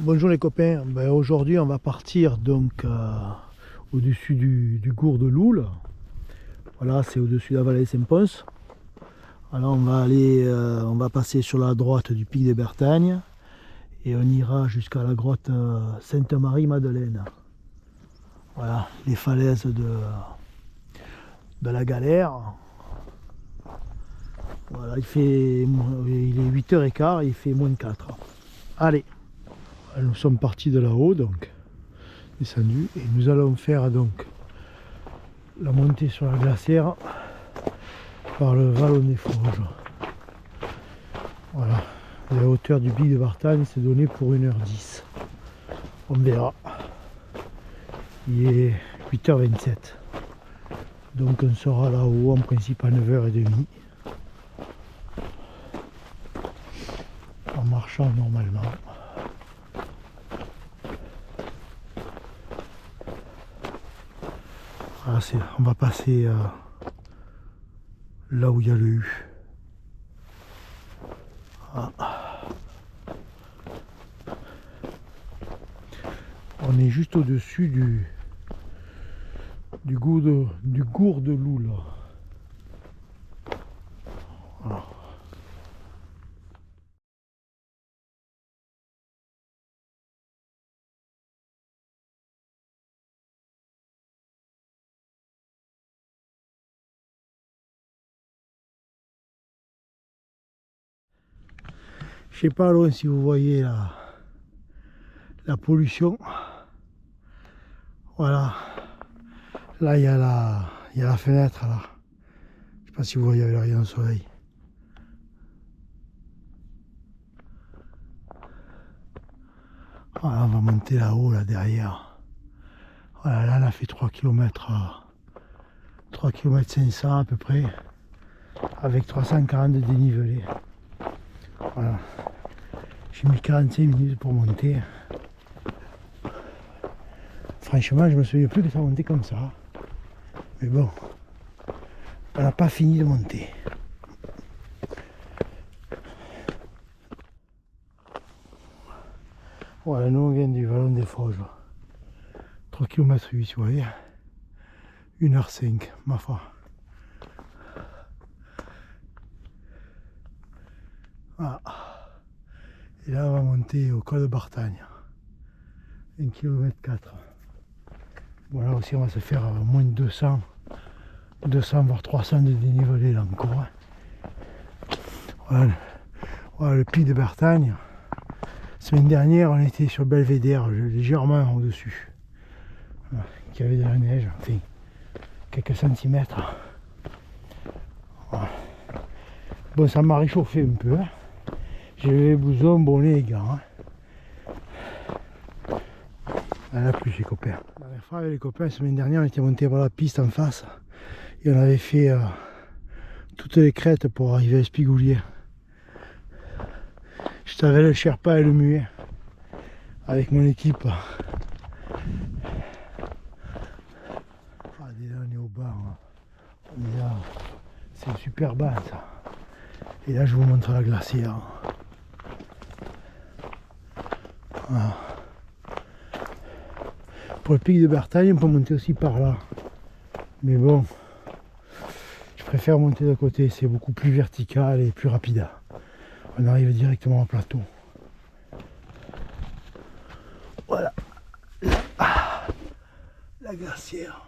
Bonjour les copains, aujourd'hui on va partir donc au-dessus du gour de Loul. Voilà, c'est au-dessus de la vallée Saint-Pons. Alors on va passer sur la droite du pic des Bertagnes et on ira jusqu'à la grotte Sainte-Marie-Madeleine. Voilà, les falaises de la Galère. Voilà, il est 8h15, il fait -4. Allez, nous sommes partis de là-haut donc. Descendu et nous allons faire donc la montée sur la glacière par le vallonné Forges. Voilà, la hauteur du pic de Bartagne c'est donné pour 1h10. On verra. Il est 8h27. Donc on sera là-haut en principe à 9h30. En marchant normalement. Voilà, on va passer là où il y a le U. Ah. On est juste au-dessus du gour de Loul. Voilà. Je sais pas loin si vous voyez la pollution. Voilà. Là il y a la fenêtre là. Je sais pas si vous voyez avec le rayon de soleil. Voilà, on va monter là-haut là derrière. Voilà, là on a fait 3 km 500 à peu près. Avec 340 de dénivelé. Voilà. J'ai mis 45 minutes pour monter. Franchement, je me souviens plus que ça montait comme ça. Mais bon, on n'a pas fini de monter. Voilà, nous on vient du Vallon des Forges. 3 km 8, vous voyez. 1h05, ma foi. Voilà. Et là, on va monter au col de Bartagne. 1 km 4. Voilà, aussi on va se faire moins de 200 voire 300 de dénivelé là encore. Voilà, voilà le pic de Bartagne. Semaine dernière, on était sur Belvédère, légèrement au-dessus. Voilà, il y avait de la neige, enfin, quelques centimètres. Voilà. Bon, ça m'a réchauffé un peu. Hein. J'ai les blousons, bonnet et gants. Hein. Elle a plu les copains. La dernière fois avec les copains, la semaine dernière, on était monté par la piste en face. Et on avait fait toutes les crêtes pour arriver à Espigoulier. Je savais le Sherpa et le Muet avec mon équipe. Ah, déjà on est au bas. On est là. C'est super bas ça. Et là je vous montre la glacière. Voilà. Pour le pic de Bartagne, on peut monter aussi par là. Mais bon, je préfère monter de côté, c'est beaucoup plus vertical et plus rapide. On arrive directement au plateau. Voilà. La glacière.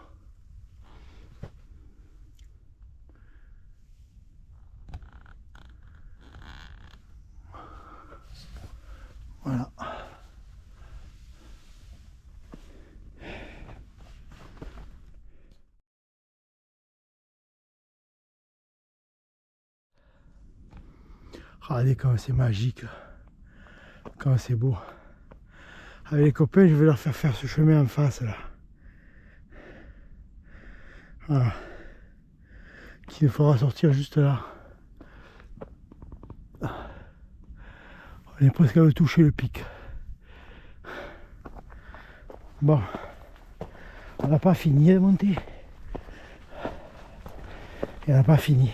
Voilà. Regardez comme c'est magique, comme c'est beau. Avec les copains, je vais leur faire ce chemin en face là. Voilà. Qui nous fera sortir juste là. On est presque à le toucher le pic. Bon, on n'a pas fini de monter. Et on n'a pas fini.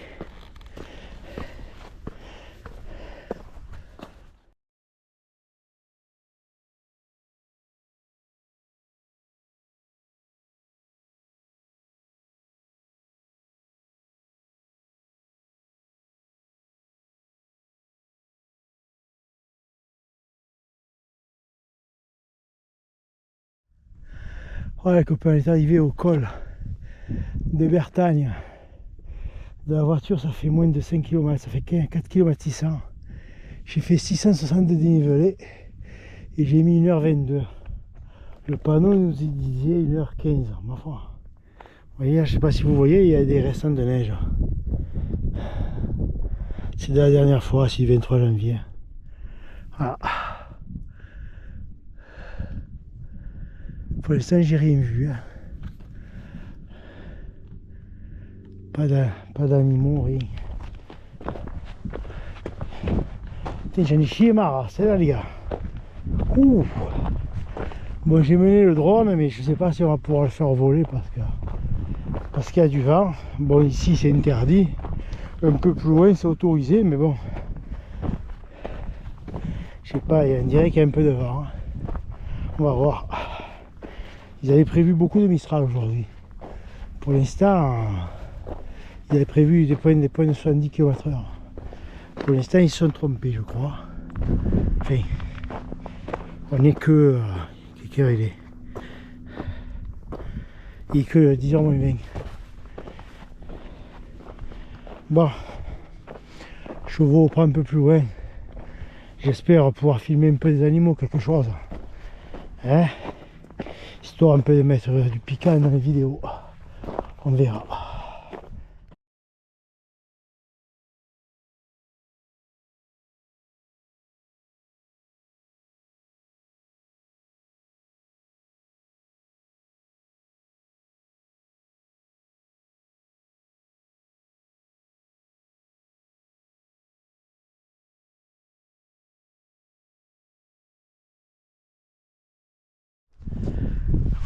Ouais, les copains, on est arrivé au col de Bertagne. De la voiture, ça fait moins de 5 km, ça fait 4 km 600. J'ai fait 660 de dénivelé et j'ai mis 1h22. Le panneau nous disait 1h15, ma foi. Vous voyez, je sais pas si vous voyez, il y a des restants de neige. C'est de la dernière fois, c'est le 23 janvier. Voilà. Pour l'instant, j'ai rien vu. Hein. Pas d'animaux, rien. J'en ai chié marre, c'est là les gars. Ouh. Bon, j'ai mené le drone, mais je sais pas si on va pouvoir le faire voler parce qu'il y a du vent. Bon, ici c'est interdit. Un peu plus loin c'est autorisé, mais bon. Je sais pas, on dirait qu'il y a un peu de vent. Hein. On va voir. Ils avaient prévu beaucoup de Mistral aujourd'hui. Pour l'instant, ils avaient prévu des points de 70 km/h. Pour l'instant, ils se sont trompés, je crois. Enfin, on n'est que... quelle heure il est? Il est que 10h moins 20. Bon, chevaux, on prend un peu plus loin. J'espère pouvoir filmer un peu des animaux, quelque chose. Hein? Histoire un peu de mettre du piquant dans les vidéos. On verra.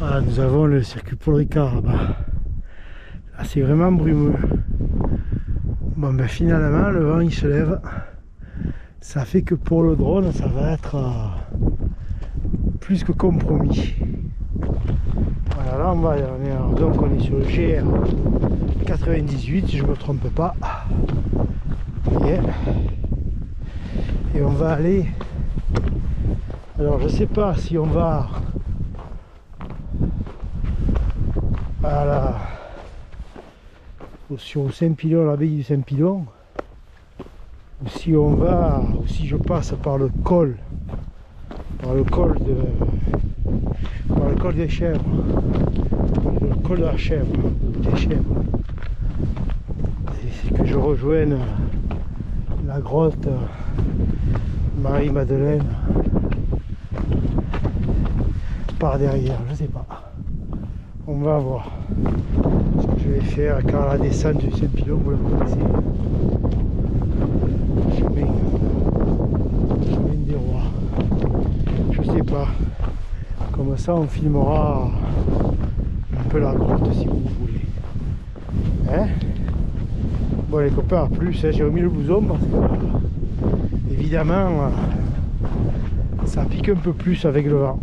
Voilà, nous avons le circuit Paul Ricard là-bas. Là, c'est vraiment brumeux. Bon, ben finalement, le vent il se lève. Ça fait que pour le drone, ça va être plus que compromis. Voilà, là donc on est sur le GR 98, si je ne me trompe pas. Vous voyez. Et on va aller. Alors, je sais pas si on va. Voilà. Sur Saint-Pilon, l'abbaye du Saint-Pilon, ou si on va, ou si je passe par le col des chèvres, le col de la chèvre, des chèvres, et c'est que je rejoigne la grotte Marie-Madeleine par derrière, je sais pas. On va voir ce que je vais faire quand la descente du Saint-Pilon, vous la connaissez. Chemin des rois. Je sais pas. Comme ça on filmera un peu la grotte si vous voulez. Hein? Bon les copains, à plus, hein, j'ai remis le blouson parce que évidemment ça pique un peu plus avec le vent.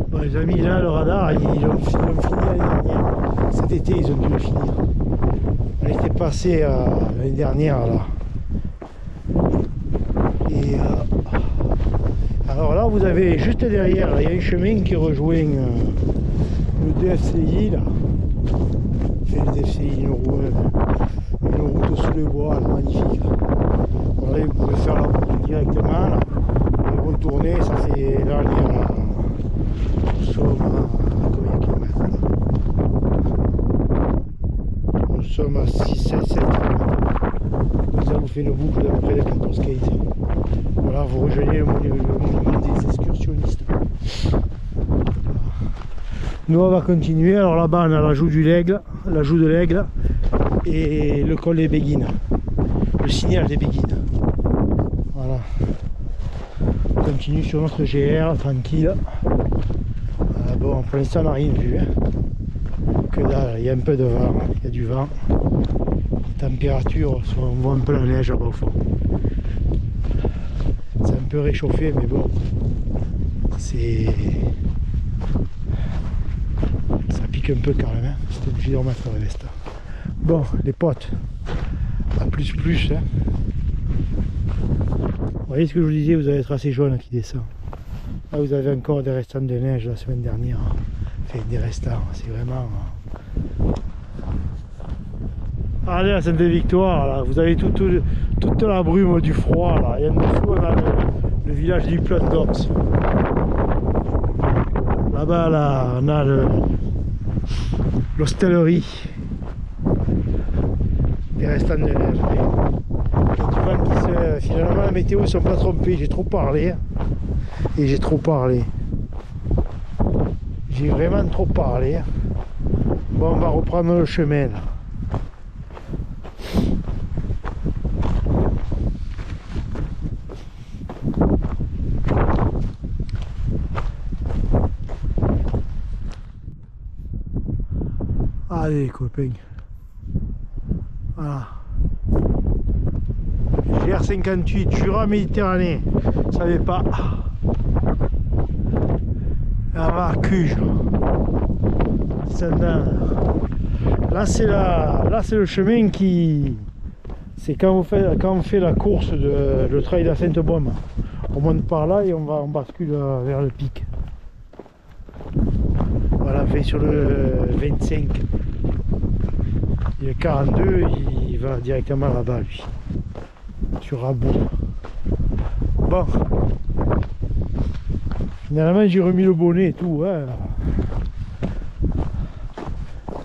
Bon les amis, là le radar ils l'ont fini l'année dernière. Cet été ils ont dû le finir. On était passé l'année dernière là. Et alors là vous avez juste derrière, il y a un chemin qui rejoint le DFCI là. Enfin, le DFCI, une route sous les bois, là, magnifique. Voilà, vous pouvez faire la route directement là, et retourner, ça fait là, nous sommes à combien de kilomètres là? Nous sommes à 6, 7, 7 km. Ça vous fait une boucle d'à peu près de 14-15. Voilà, vous rejoignez le monument des excursionnistes. Nous on va continuer. Alors là-bas on a la joue de l'aigle et le col des Béguines, le signal des Béguines. Voilà. On continue sur notre GR tranquille. Bon, pour l'instant on n'a rien vu. Hein. Que dalle, il y a un peu de vent, il y a du vent. Les températures, on voit un peu la neige là-bas au fond. C'est un peu réchauffé, mais bon, c'est... ça pique un peu quand même, hein. C'était obligé de remettre la veste. Bon, les potes, à plus, hein. voyez ce que je vous disais, vous avez le tracé jaune qui descend. Là vous avez encore des restants de neige la semaine dernière. Enfin des restants, c'est vraiment... Allez à Sainte-Victoire, là, vous avez toute la brume du froid là. Et en dessous on a le village du Plan d'Ops. Là-bas là, on a l'hostellerie. Des restants de neige. Finalement la météo ne sont pas trompés, j'ai trop parlé. Et j'ai trop parlé. J'ai vraiment trop parlé. Bon, on va reprendre le chemin là. Allez copains. Voilà. GR58, Jura Méditerranée. Je savais pas. Là-bas, Cuge. Là c'est le chemin qui... C'est quand on fait la course le trail de la Sainte-Baume. On monte par là et on bascule vers le pic. Voilà, on fait sur le 25. Et le 42, il va directement là-bas lui. Sur Rabour. Bon. Finalement j'ai remis le bonnet et tout. Hein.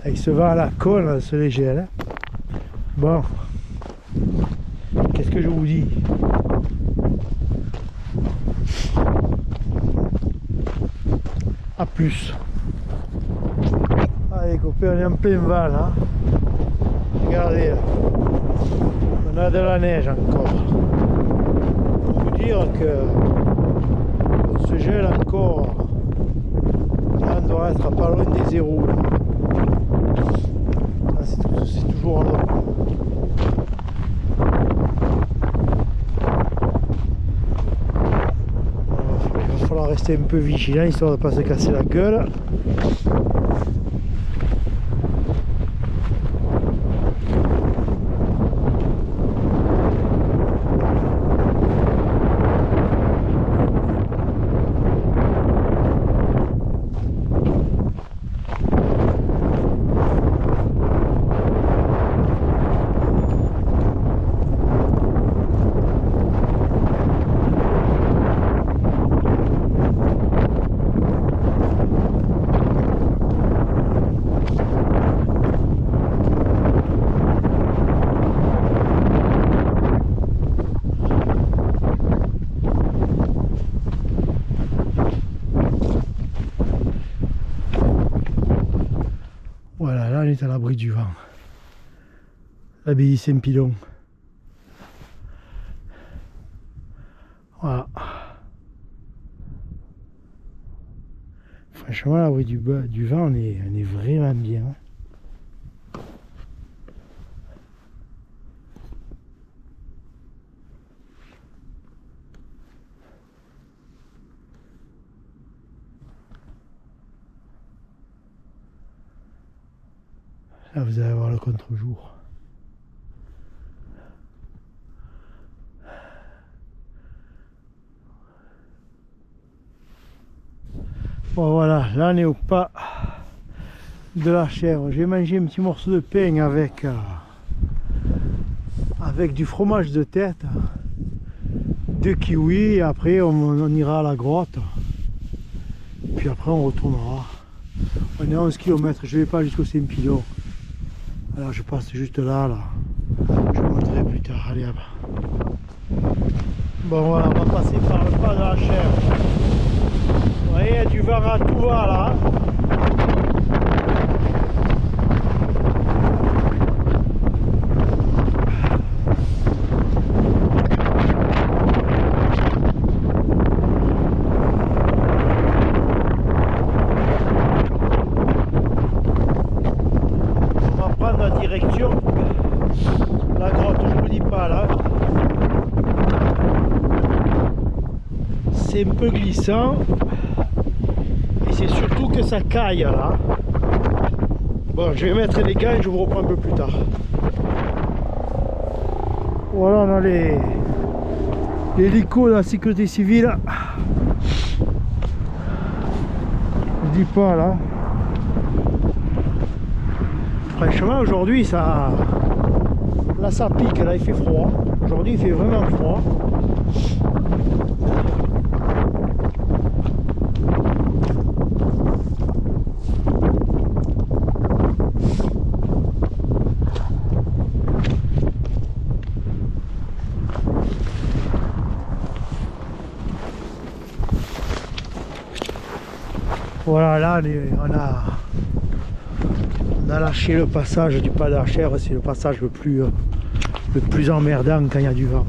Il se va à la colle ce léger là. Bon. Qu'est-ce que je vous dis? A plus. Allez copains, on est en plein val hein. Regardez là. On a de la neige encore. Pour vous dire que on se gèle encore. Là, on doit être pas loin des zéros. C'est toujours long. Il va falloir rester un peu vigilant histoire de ne pas se casser la gueule. Voilà, là on est à l'abri du vent. L'abbaye Saint-Pilon. Voilà. Franchement, à l'abri du vent, on est vraiment bien. Là, vous allez voir le contre-jour. Bon voilà, là on est au pas de la chèvre. J'ai mangé un petit morceau de pain avec du fromage de tête, 2 kiwis, et après on ira à la grotte. Puis après on retournera. On est à 11 km, je ne vais pas jusqu'au Saint-Pilon. Alors je passe juste là. Je vous montrerai plus tard. Allez, bon voilà, on va passer par le pas de la chèvre. Vous voyez, il y a du vent à tout va là. Direction la grotte, je vous dis pas là, c'est un peu glissant et c'est surtout que ça caille là. Bon, je vais mettre les gants et je vous reprends un peu plus tard. Voilà, on a L'hélico de la sécurité civile. Je dis pas là. Franchement aujourd'hui ça. Là ça pique, là il fait froid. Aujourd'hui il fait vraiment froid. Voilà, là on a lâché le passage du pas d'Archère, c'est le passage le plus emmerdant quand il y a du vent.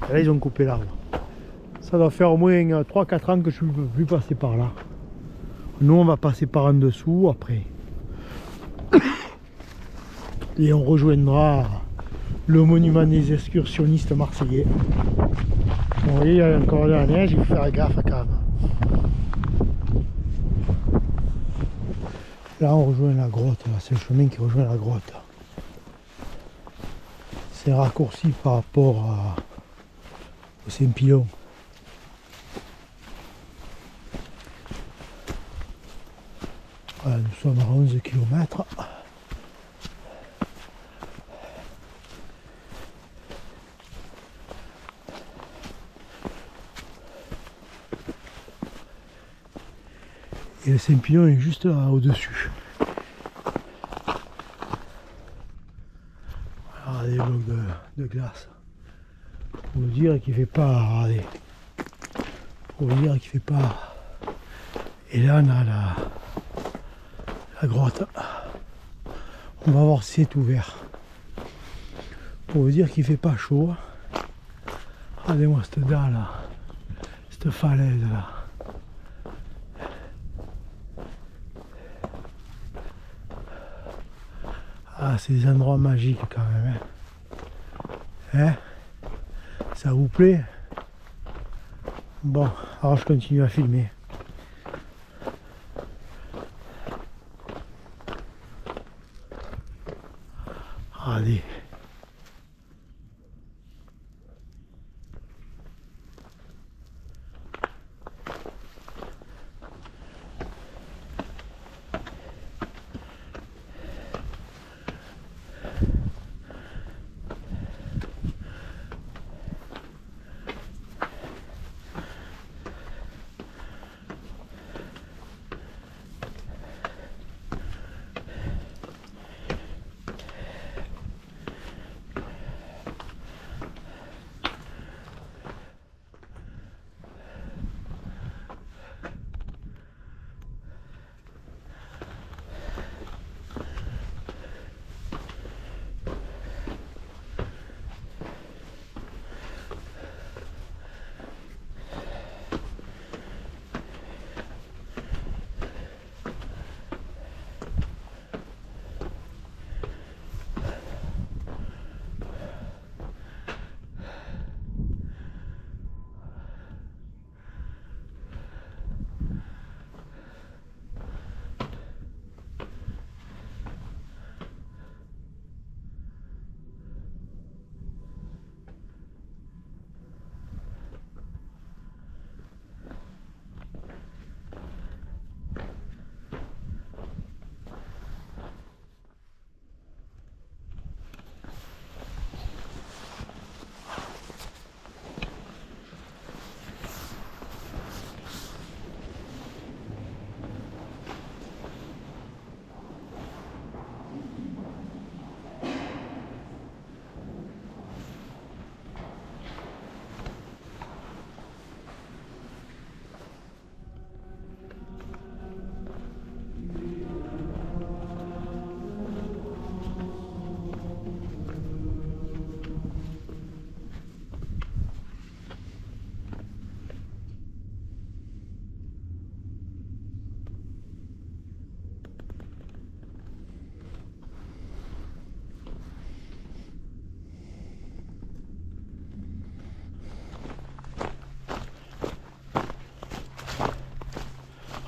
Et là ils ont coupé l'arbre. Ça doit faire au moins 3-4 ans que je ne peux plus passer par là. Nous on va passer par en dessous après. Et on rejoindra le monument des excursionnistes marseillais. Bon, vous voyez, il y a encore de la neige, il faut faire gaffe quand même. Là on rejoint la grotte, c'est le chemin qui rejoint la grotte. C'est raccourci par rapport au Saint-Pilon. Voilà, nous sommes à 11 km. Et le Saint-Pilon est juste là au-dessus. Regardez les blocs de glace. Pour vous dire qu'il fait pas. Regardez. Pour vous dire qu'il fait pas. Et là on a la grotte. On va voir si c'est ouvert. Pour vous dire qu'il fait pas chaud. Regardez-moi cette dalle là. Cette falaise là. Ah, c'est des endroits magiques quand même. Hein, ça vous plaît? Bon, alors je continue à filmer. Allez.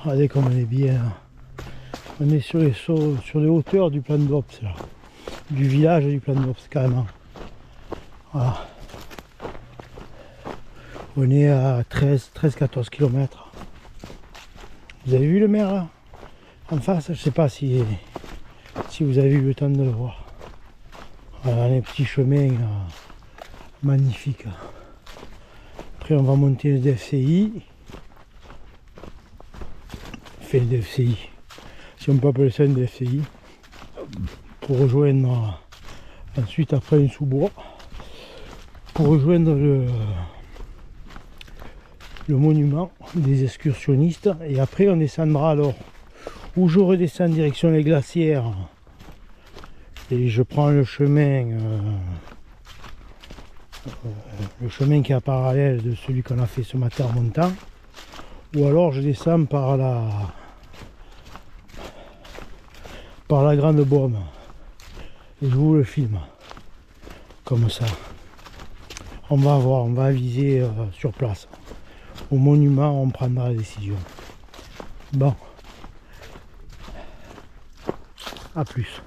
Regardez comme on est bien. On est sur les hauteurs du plan d'Ops là. Du village du plan d'Ops carrément. Voilà. On est à 13-14 km. Vous avez vu le maire là en face? Je ne sais pas si vous avez eu le temps de le voir. Voilà les petits chemins magnifiques. Après on va monter le DFCI. Enfin le DFCI, si on peut appeler ça un DFCI. Pour rejoindre ensuite après un sous-bois. Pour rejoindre le monument des excursionnistes. Et après on descendra alors où je redescends en direction les glacières. Et je prends le chemin qui est en parallèle de celui qu'on a fait ce matin en montant, ou alors je descends par la grande baume et je vous le filme comme ça. On va voir, on va aviser sur place. Au monument on prendra la décision. Bon, à plus.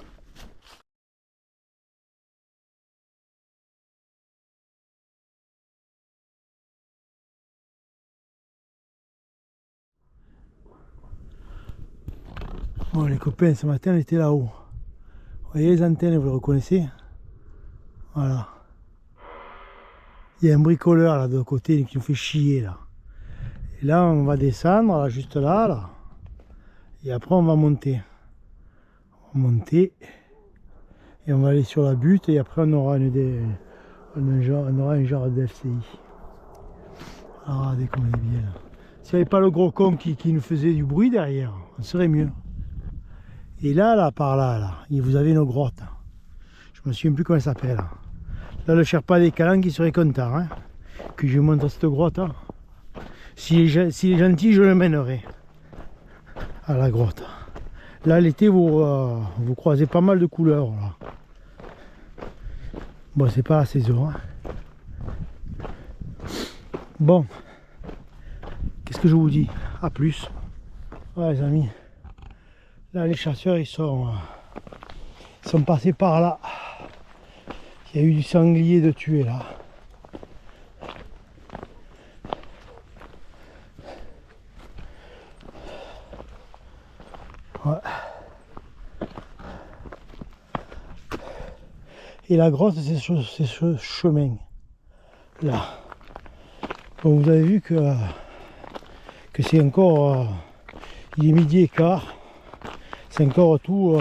Bon les copains, ce matin on était là-haut. Vous voyez les antennes, vous les reconnaissez? Voilà. Il y a un bricoleur là de côté qui nous fait chier là. Et là on va descendre, là, juste là. Et après on va monter. On va monter. Et on va aller sur la butte et après on aura un genre de FCI. Ah, regardez comme il est bien là. S'il n'y avait pas le gros con qui nous faisait du bruit derrière, on serait mieux. Et là, par là, vous avez une grotte. Je me souviens plus comment elle s'appelle. Là, le Sherpa des Calanques qui serait content hein, que je lui montre cette grotte. Hein. S'il est gentil, je le mènerai à la grotte. Là, l'été, vous croisez pas mal de couleurs. Là. Bon, c'est pas la saison. Hein. Bon, qu'est-ce que je vous dis? À plus. Ouais, les amis. Là, les chasseurs, ils sont passés par là. Il y a eu du sanglier de tuer là. Ouais. Et la grotte, c'est ce chemin là. Bon, vous avez vu que c'est encore il est midi et quart. C'est encore tout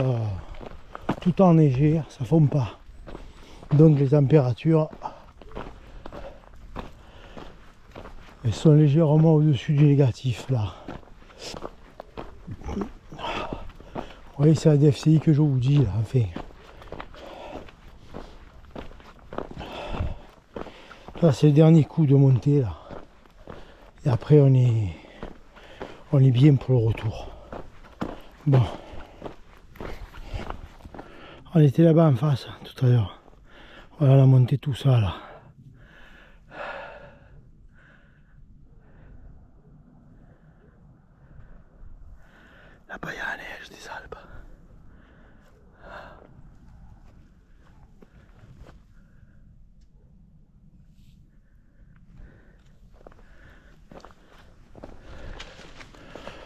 enneigé, ça fond pas. Donc les températures elles sont légèrement au-dessus du négatif là. Vous voyez, c'est la DFCI que je vous dis là, enfin. Là c'est le dernier coup de montée là. Et après on est bien pour le retour. Bon. On était là-bas en face tout à l'heure. Voilà la montée, tout ça là. Là-bas il y a la neige des Alpes.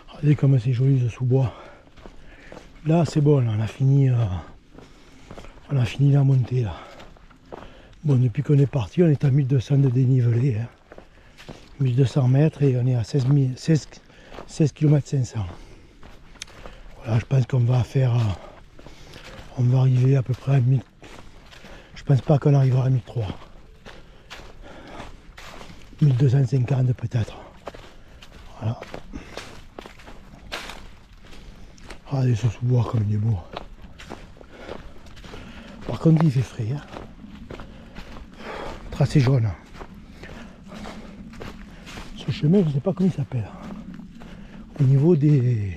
Regardez comme c'est joli ce sous-bois. Là c'est bon, là, on a fini la montée là. Bon, depuis qu'on est parti, on est à 1200 de dénivelé. Hein. 1200 mètres et on est à 16 km 500. Voilà, je pense qu'on va faire... on va arriver à peu près à 1000... Je pense pas qu'on arrivera à 1003. 1250 peut-être. Voilà. Regardez ce sous-bois comme il est beau. Par contre il fait frais. Hein. Tracé jaune. Ce chemin, je ne sais pas comment il s'appelle. Au niveau des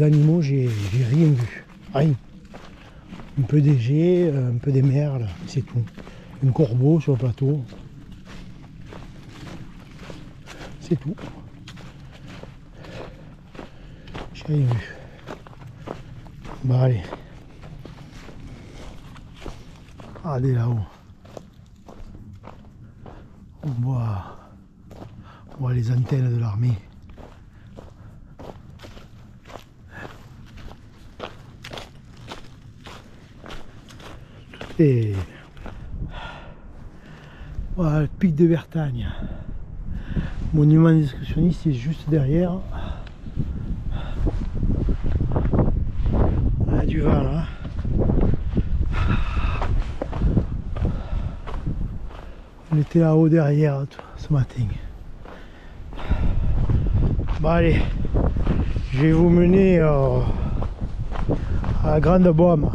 animaux, j'ai rien vu. Rien. Un peu des geais, un peu des merles, c'est tout. Un corbeau sur le plateau. C'est tout. J'ai rien vu. Bah allez. Regardez là-haut. On voit les antennes de l'armée. Et voilà le pic de Bertagne. Monument des excursionnistes est juste derrière. Il y a du vent là. On était là-haut derrière ce matin. Bon allez, je vais vous mener à la Grande Baume.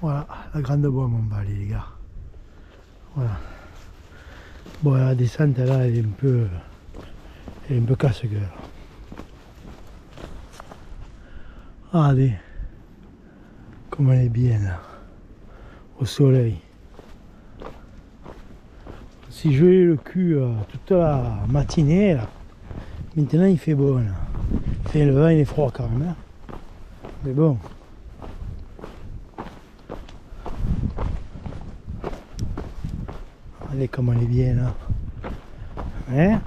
Voilà, la Grande Baume on va aller les gars. Voilà. Bon la descente là elle est un peu casse-gueule. Regardez comme elle est bien là, au soleil. Si je l'ai le cul toute la matinée là, maintenant il fait beau là. Enfin, le vent il est froid quand même, hein. Mais bon. Regardez comme elle est bien là. Hein?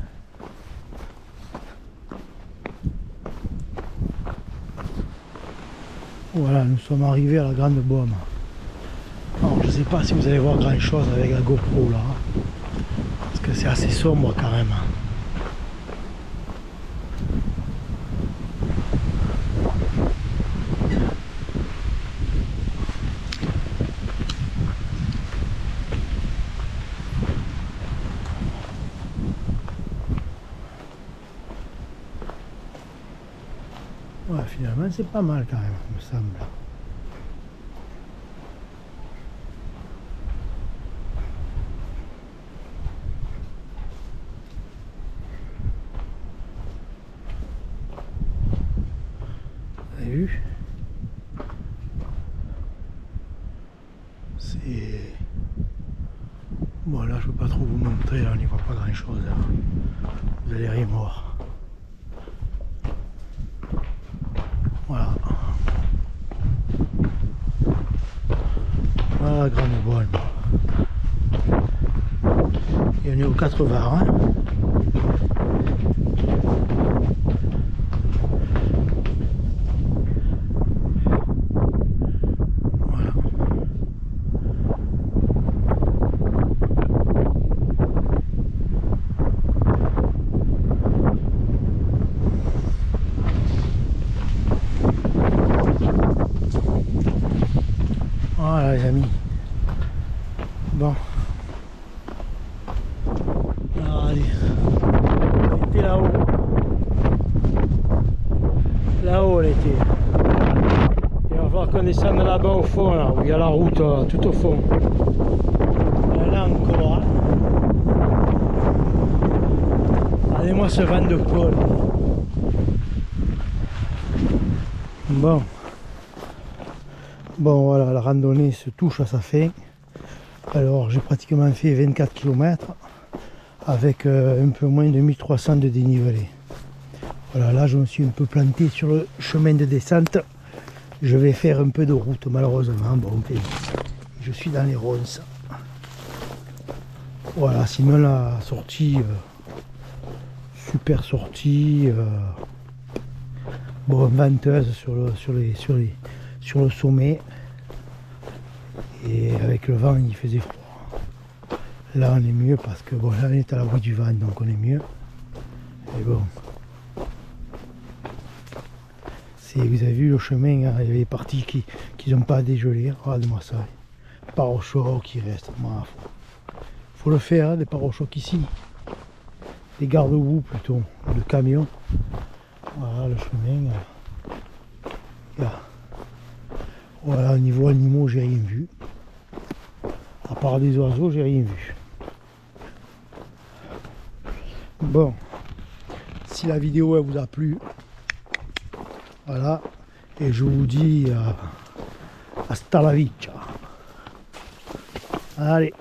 Voilà, nous sommes arrivés à la Grande Baume. Alors je ne sais pas si vous allez voir grand chose avec la GoPro là. Parce que c'est assez sombre quand même. Ouais, finalement c'est pas mal quand même, il me semble. Vous avez vu? C'est... Bon là je peux pas trop vous montrer, là on n'y voit pas grand chose. Là. Vous allez rien voir. Voilà. Voilà la Grande Baume. Et on est au 80. Hein. Voilà. Voilà les amis. Bon. Alors, allez. On était là-haut. Là-haut on était. Il va falloir qu'on descende là-bas au fond, là, où il y a la route tout au fond. Là encore. Hein. Regardez-moi ce vent de col. Bon. Bon voilà, la randonnée se touche à sa fin. Alors j'ai pratiquement fait 24 km avec un peu moins de 1300 de dénivelé. Voilà, là je me suis un peu planté sur le chemin de descente. Je vais faire un peu de route malheureusement. Bon, je suis dans les ronces. Voilà, sinon la sortie, super sortie, bon, venteuse sur le sommet. Et avec le vent il faisait froid. Là on est mieux parce que bon, là on est à l'abri du vent donc on est mieux. Et bon. Vous avez vu le chemin, hein, il y a des parties qui n'ont pas dégelé. Regardez-moi ça. Pare-chocs qui restent. Faut le faire, hein, des pare-chocs ici. Des garde-boue plutôt, de camion. Voilà le chemin. Là. Voilà, au niveau animaux, j'ai rien vu. À part des oiseaux, j'ai rien vu. Bon, si la vidéo elle vous a plu, voilà, et je vous dis hasta la vista. Allez.